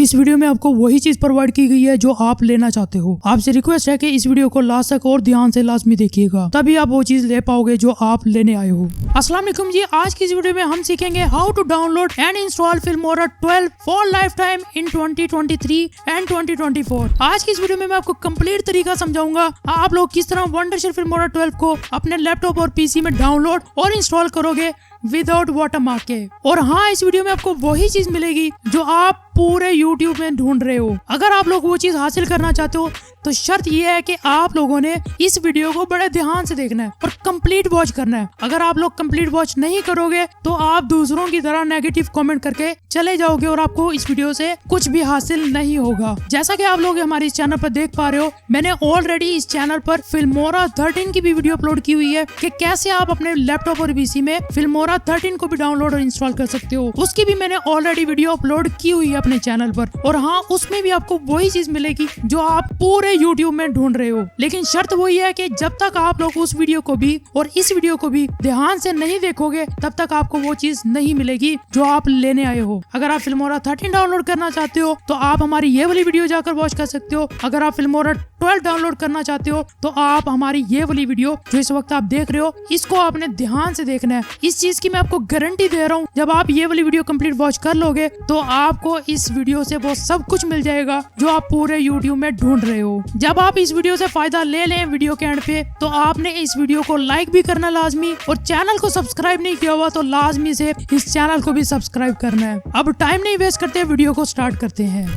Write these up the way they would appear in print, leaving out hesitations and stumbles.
इस वीडियो में आपको वही चीज प्रोवाइड की गई है जो आप लेना चाहते हो। आपसे रिक्वेस्ट है कि इस वीडियो को लास्ट तक और ध्यान से लाजमी देखिएगा, तभी आप वो चीज ले पाओगे जो आप लेने आए हो। अस्सलाम वालेकुम जी, आज की इस वीडियो में हम सीखेंगे how to download and install Filmora 12 for lifetime in 2023 and 2024। आज की इस वीडियो में मैं आपको कंप्लीट तरीका समझाऊंगा आप लोग किस तरह वंडरशिल फिल्मोरा 12 को अपने लैपटॉप और पीसी में डाउनलोड और इंस्टॉल करोगे विदाउट वाटरमार्क के। और हाँ, इस वीडियो में आपको वही चीज मिलेगी जो आप पूरे YouTube में ढूंढ रहे हो। अगर आप लोग वो चीज हासिल करना चाहते हो तो शर्त ये है कि आप लोगों ने इस वीडियो को बड़े ध्यान से देखना है और कंप्लीट वॉच करना है। अगर आप लोग कंप्लीट वॉच नहीं करोगे तो आप दूसरों की तरह नेगेटिव कमेंट करके चले जाओगे और आपको इस वीडियो से कुछ भी हासिल नहीं होगा। जैसा कि आप लोग हमारे इस चैनल पर देख पा रहे हो, मैंने ऑलरेडी इस चैनल पर फिल्मोरा 13 की भी वीडियो अपलोड की हुई है कि कैसे आप अपने लैपटॉप और पीसी में फिल्मोरा 13 को भी डाउनलोड और इंस्टॉल कर सकते हो। उसकी भी मैंने ऑलरेडी वीडियो अपलोड की हुई है अपने चैनल पर। और हाँ, उसमें भी आपको वही चीज मिलेगी जो आप पूरे YouTube में ढूंढ रहे हो। लेकिन शर्त वही है कि जब तक आप लोग उस वीडियो को भी और इस वीडियो को भी ध्यान से नहीं देखोगे तब तक आपको वो चीज नहीं मिलेगी जो आप लेने आए हो। अगर आप फिल्मोरा 13 डाउनलोड करना चाहते हो तो आप हमारी ये वाली वीडियो जाकर वॉच कर सकते हो। अगर आप फिल्मोरा 12 डाउनलोड करना चाहते हो तो आप हमारी ये वाली वीडियो जो इस वक्त आप देख रहे हो इसको आपने ध्यान से देखना है। इस चीज की मैं आपको गारंटी दे रहा हूँ, जब आप ये वाली वीडियो कंप्लीट वॉच कर लोगे तो आपको इस वीडियो से वो सब कुछ मिल जाएगा जो आप पूरे YouTube में ढूंढ रहे हो। जब आप इस वीडियो से फायदा ले लें वीडियो के एंड पे तो आपने इस वीडियो को लाइक भी करना लाजमी, और चैनल को सब्सक्राइब नहीं किया हुआ तो लाजमी से इस चैनल को भी सब्सक्राइब करना है। अब टाइम नहीं वेस्ट करते, वीडियो को स्टार्ट करते हैं।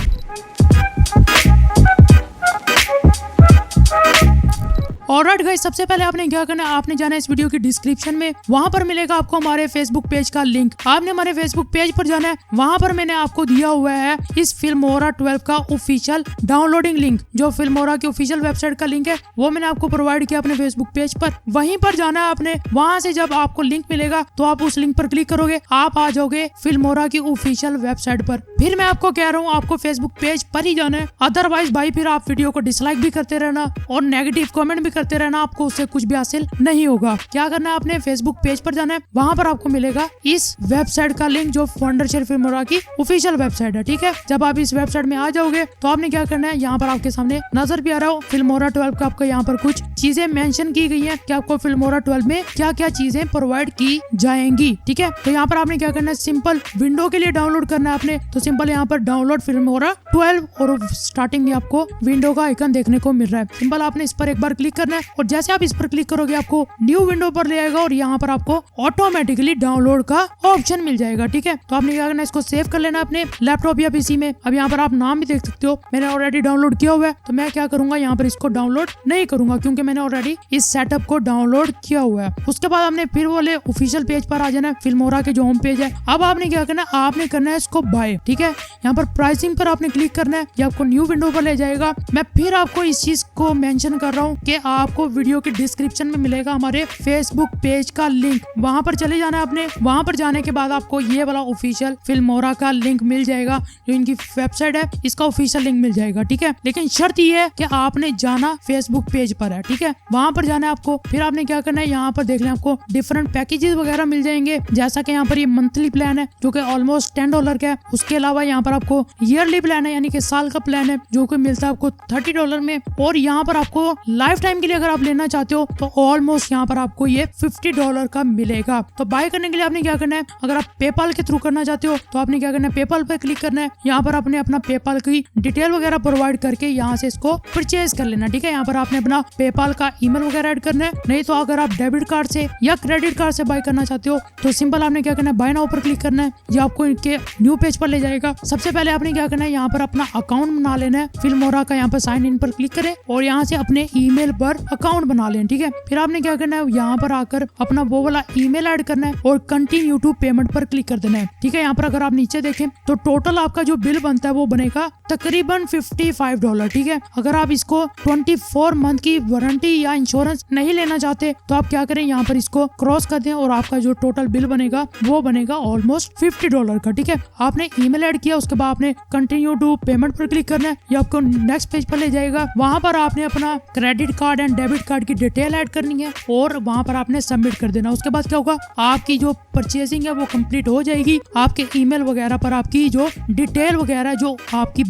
ऑलराइट गाइस, सबसे पहले आपने क्या करना है, आपने जाना है इस वीडियो की डिस्क्रिप्शन में। वहां पर मिलेगा आपको हमारे फेसबुक पेज का लिंक। आपने हमारे फेसबुक पेज पर जाना है। वहां पर मैंने आपको दिया हुआ है इस फिल्मोरा 12 का ऑफिशियल डाउनलोडिंग लिंक। जो फिल्मोरा की ऑफिशियल वेबसाइट का लिंक है वो मैंने आपको प्रोवाइड किया अपने फेसबुक पेज पर। वहीं पर जाना है आपने। वहां से जब आपको लिंक मिलेगा तो आप उस लिंक पर क्लिक करोगे, आप आ जाओगे फिल्मोरा की ऑफिशियल वेबसाइट पर। फिर मैं आपको कह रहा हूँ आपको फेसबुक पेज पर ही जाना है। अदरवाइज भाई फिर आप वीडियो को डिसलाइक भी करते रहना और नेगेटिव कमेंट भी करते रहना, आपको उससे कुछ भी हासिल नहीं होगा। क्या करना है, आपने फेसबुक पेज पर जाना है। वहां पर आपको मिलेगा इस वेबसाइट का लिंक जो वंडरशिल फिल्मोरा की ऑफिशियल वेबसाइट है। ठीक है, जब आप इस वेबसाइट में आ जाओगे तो आपने क्या करना है, यहाँ पर आपके सामने नजर भी आ रहा हो फिल्मोरा 12 का आपको यहाँ पर कुछ चीजें मेंशन की गई है कि आपको फिल्मोरा 12 में क्या क्या चीजें प्रोवाइड की जाएंगी। ठीक है, तो यहाँ पर आपने क्या करना है, सिंपल विंडो के लिए डाउनलोड करना है आपने। तो सिंपल यहाँ पर डाउनलोड फिल्मोरा 12 और स्टार्टिंग में आपको विंडो का आइकन देखने को मिल रहा है। सिंपल आपने इस पर एक बार क्लिक करना है और जैसे आप इस पर क्लिक करोगे आपको न्यू विंडो पर ले आएगा और यहाँ पर आपको ऑटोमेटिकली डाउनलोड का ऑप्शन मिल जाएगा। ठीक है, तो आपने क्या करना है, इसको सेव कर लेना अपने लैपटॉप या पीसी में। अब यहाँ पर आप नाम भी देख सकते हो, मैंने ऑलरेडी डाउनलोड किया हुआ है। तो मैं क्या करूंगा, यहाँ पर इसको डाउनलोड नहीं करूंगा क्योंकि मैंने ऑलरेडी इस सेटअप को डाउनलोड किया हुआ है। उसके बाद आपने फिर वाले ऑफिशियल पेज पर आ जाना है, फिल्मोरा के जो होम पेज है। अब आपने क्या करना है, आपने करना है इसको बाय। ठीक है, यहाँ पर प्राइसिंग पर आपने क्लिक करना है, ये आपको न्यू विंडो पर ले जाएगा। मैं फिर आपको इस चीज को मेंशन कर रहा हूँ कि आपको वीडियो की डिस्क्रिप्शन में मिलेगा हमारे फेसबुक पेज का लिंक। वहां पर चले जाना है आपने। वहां पर जाने के बाद आपको ये वाला ऑफिशियल फिल्मोरा का लिंक मिल जाएगा, जो इनकी वेबसाइट है इसका ऑफिशियल लिंक मिल जाएगा। ठीक है, लेकिन शर्त ये है कि आपने जाना फेसबुक पेज पर है। ठीक है, वहां पर जाना है आपको। फिर आपने क्या करना है, यहाँ पर देख लें आपको डिफरेंट पैकेजेस वगैरह मिल जाएंगे। जैसा कि यहाँ पर ये मंथली प्लान है जो कि ऑलमोस्ट $10 का है। उसके अलावा यहाँ पर आपको ईयरली प्लान है यानी कि साल का प्लान है जो कि मिलता है आपको $30 में। और यहाँ पर आपको लाइफ टाइम के लिए अगर आप लेना चाहते हो तो ऑलमोस्ट यहाँ पर आपको ये $50 का मिलेगा। तो बाय करने के लिए आपने क्या करना है, अगर आप पेपाल के थ्रू करना चाहते हो तो आपने क्या करना है, पेपाल पे क्लिक करना है। यहाँ पर आपने अपना पेपाल की डिटेल वगैरह प्रोवाइड करके यहाँ से इसको परचेज कर लेना। ठीक है, यहाँ पर आपने अपना पेपाल का ईमेल वगैरह ऐड करना है। नहीं तो अगर आप डेबिट कार्ड से या क्रेडिट कार्ड से बाय करना चाहते हो तो सिंपल आपने क्या करना है, बाय नाउ पर क्लिक करना है। ये आपको इनके न्यू पेज पर ले जाएगा। सबसे पहले आपने क्या करना है, यहाँ पर अपना अकाउंट बना लेना है फिल्मोरा का। यहाँ पर साइन इन पर क्लिक करें और यहाँ से अपने ईमेल पर अकाउंट बना लें। ठीक है, फिर आपने क्या करना है, यहाँ पर आकर अपना वो वाला ईमेल ऐड करना है और कंटिन्यू टू पेमेंट पर क्लिक कर देना है। ठीक है, यहाँ पर अगर आप नीचे देखें तो टोटल आपका जो बिल बनता है वो बनेगा तकरीबन $55। ठीक है, अगर आप इसको 24 मंथ की वारंटी या इंश्योरेंस नहीं लेना चाहते तो आप क्या करें, यहाँ पर इसको क्रॉस कर दें और आपका जो टोटल बिल बनेगा वो बनेगा ऑलमोस्ट $50 का। ठीक है, आपने ईमेल ऐड किया, उसके बाद आपने कंटिन्यू टू पेमेंट पर क्लिक करना है। ये आपको नेक्स्ट पेज पर ले जाएगा। वहां पर आपने अपना credit card and debit card की डिटेल ऐड करनी है और वहाँ पर आपने सबमिट कर देना। उसके बाद क्या होगा, आपकी जो परचेसिंग है वो कंप्लीट हो जाएगी। आपके ईमेल वगैरह पर आपकी जो डिटेल वगैरह जो आपकी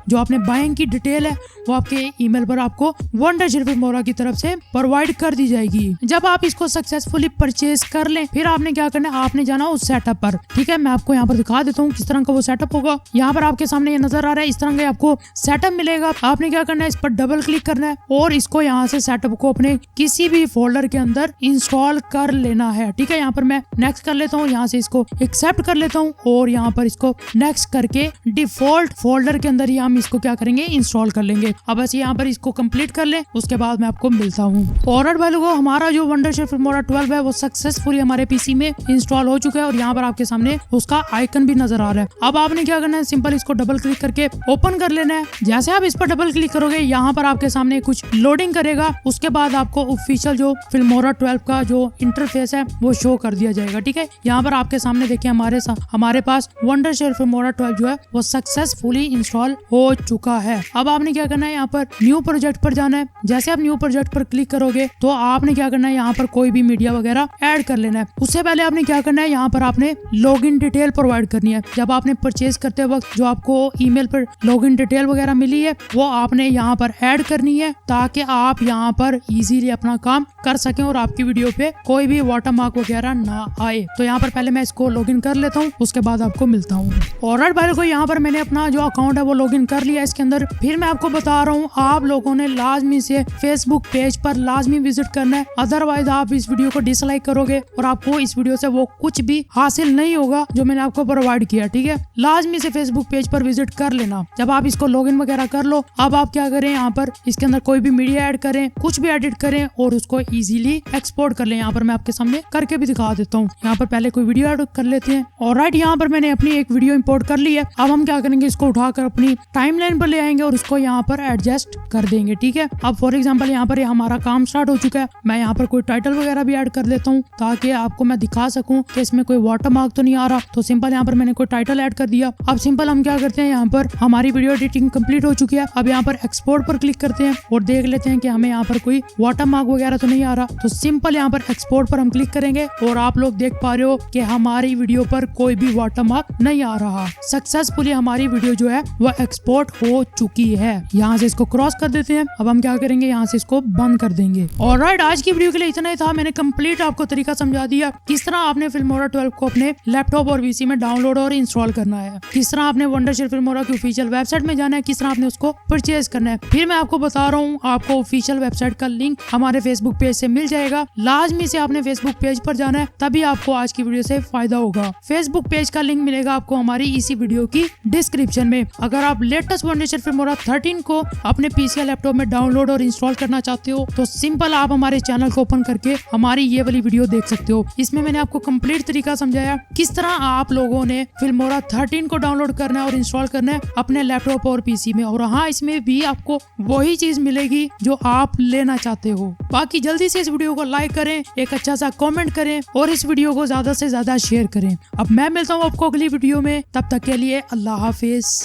जो आपने बाइंग की डिटेल है वो आपके ईमेल पर आपको वंडरशिल फिल्मोरा की तरफ से प्रोवाइड कर दी जाएगी। जब आप इसको सक्सेसफुली परचेज कर लें, फिर आपने क्या करना है, आपने जाना उस सेटअप पर। ठीक है, मैं आपको यहाँ पर दिखा देता हूँ किस तरह का वो सेटअप होगा। यहाँ पर आपके सामने ये नजर आ रहा है, इस तरह का आपको सेटअप मिलेगा। आपने क्या करना है, इस पर डबल क्लिक करना है और इसको यहाँ से सेटअप को अपने किसी भी फोल्डर के अंदर इंस्टॉल कर लेना है। ठीक है, यहाँ पर मैं नेक्स्ट कर लेता हूँ, यहाँ से इसको एक्सेप्ट कर लेता हूँ और यहाँ पर इसको नेक्स्ट करके डिफॉल्ट फोल्डर के अंदर ही हम इसको क्या करेंगे, इंस्टॉल कर लेंगे। अब बस यहाँ पर इसको कंप्लीट कर ले, उसके बाद मैं आपको मिलता हूँ। और भाई लोगों, हमारा जो वंडरशिल फिल्मोरा 12 है वो सक्सेसफुली हमारे पीसी में इंस्टॉल हो चुका है और यहाँ पर आपके सामने उसका आइकन भी नजर आ रहा है। अब आपने क्या करना है, सिंपल इसको डबल क्लिक करके ओपन कर लेना है। जैसे आप इस पर डबल क्लिक करोगे, यहाँ पर आपके सामने कुछ लोडिंग करेगा। उसके बाद आपको ऑफिशियल जो फिल्मोरा 12 का जो इंटरफेस है वो शो कर दिया जाएगा। ठीक है, यहाँ पर आपके सामने देखिए हमारे पास वंडरशिल फिल्मोरा 12 जो है वो सक्सेसफुली इंस्टॉल हो चुका है। अब आपने क्या करना है, यहाँ पर न्यू प्रोजेक्ट पर जाना है। जैसे आप न्यू प्रोजेक्ट पर क्लिक करोगे तो आपने क्या करना है, यहाँ पर कोई भी मीडिया वगैरह ऐड कर लेना है। उससे पहले आपने क्या करना है, यहाँ पर आपने लॉगिन डिटेल प्रोवाइड करनी है। जब आपने परचेज करते वक्त जो आपको ईमेल पर लॉगिन डिटेल वगैरह मिली है वो आपने यहाँ पर ऐड करनी है, ताकि आप यहाँ पर इजीली अपना काम कर सकें और आपकी वीडियो पे कोई भी वाटरमार्क वगैरह ना आए। तो यहाँ पर पहले मैं इसको लॉगिन कर लेता हूँ, उसके बाद आपको मिलता हूँ। ऑलराइट भाई को यहाँ पर मैंने अपना जो अकाउंट है वो लॉगिन कर लिया इसके अंदर। फिर मैं आपको बता रहा हूँ, आप लोगों ने लाजमी से फेसबुक पेज पर लाजमी विजिट करना है, अदरवाइज आप इस वीडियो को डिसलाइक करोगे और आपको इस वीडियो से वो कुछ भी हासिल नहीं होगा जो मैंने आपको प्रोवाइड किया। ठीक है, लाजमी से फेसबुक पेज पर विजिट कर लेना। जब आप इसको लॉगिन वगैरह कर लो, अब आप क्या करें, यहाँ पर इसके अंदर कोई भी मीडिया ऐड करें, कुछ भी एडिट करें और उसको इजीली एक्सपोर्ट कर लें। यहाँ पर मैं आपके सामने करके भी दिखा देता हूँ। यहाँ पर पहले कोई वीडियो ऐड कर लेते हैं। ऑलराइट, यहाँ पर मैंने अपनी एक वीडियो इंपोर्ट कर ली है। अब हम क्या करेंगे, इसको उठाकर अपनी टाइमलाइन पर ले आएंगे और इसको यहाँ पर एडजस्ट कर देंगे। ठीक है, अब फॉर एग्जांपल यहाँ पर हमारा काम स्टार्ट हो चुका है। मैं यहाँ पर कोई टाइटल वगैरह भी ऐड कर देता हूँ ताकि आपको मैं दिखा सकूं कि इसमें कोई वाटरमार्क तो नहीं आ रहा। तो सिंपल यहाँ पर मैंने कोई टाइटल ऐड कर दिया। अब सिंपल हम क्या करते हैं, यहाँ पर हमारी वीडियो एडिटिंग कंप्लीट हो चुकी है। अब यहाँ पर एक्सपोर्ट पर क्लिक करते हैं और देख लेते हैं कि हमें यहाँ पर कोई वाटरमार्क वगैरह तो नहीं आ रहा। तो सिंपल यहाँ पर एक्सपोर्ट पर हम क्लिक करेंगे और आप लोग देख पा रहे हो कि हमारी वीडियो पर कोई भी वाटरमार्क नहीं आ रहा। सक्सेसफुली हमारी वीडियो जो है वो एक्सपोर्ट हो चुकी है। यहाँ से इसको क्रॉस कर देते हैं। अब हम क्या करेंगे, यहाँ से इसको बंद कर देंगे। ऑलराइट, आज की वीडियो के लिए इतना ही था। मैंने कंप्लीट आपको तरीका समझा दिया किस तरह आपने फिल्मोरा 12 को अपने लैपटॉप और पीसी में डाउनलोड और इंस्टॉल करना है, किस तरह आपने वंडरशिल फिल्मोरा की ऑफिशियल वेबसाइट में जाना है, किस तरह आपने उसको परचेज करना है। फिर मैं आपको बता रहा हूँ, आपको ऑफिशियल वेबसाइट का लिंक हमारे फेसबुक पेज से मिल जाएगा। लाजमी से आपने फेसबुक पेज पर जाना है, तभी आपको आज की वीडियो से फायदा होगा। फेसबुक पेज का लिंक मिलेगा आपको हमारी इसी वीडियो की डिस्क्रिप्शन में। अगर आप लेटेस्ट वंडरशिल फिल्मोरा 13 को अपने पीसी या लैपटॉप में डाउनलोड और इंस्टॉल करना चाहते हो तो सिंपल आप हमारे चैनल को ओपन करके हमारी ये वाली वीडियो देख सकते हो। इसमें मैंने आपको कंप्लीट तरीका समझाया किस तरह आप लोगों ने फिल्मोरा 13 को डाउनलोड करना है और इंस्टॉल करना है अपने लैपटॉप और पीसी में। और हाँ, इसमें भी आपको वही चीज मिलेगी जो आप लेना चाहते हो। बाकी जल्दी से इस वीडियो को लाइक करें, एक अच्छा सा कमेंट करें और इस वीडियो को ज्यादा से ज्यादा शेयर करें। अब मैं मिलता हूँ आपको अगली वीडियो में, तब तक के लिए अल्लाह हाफिज।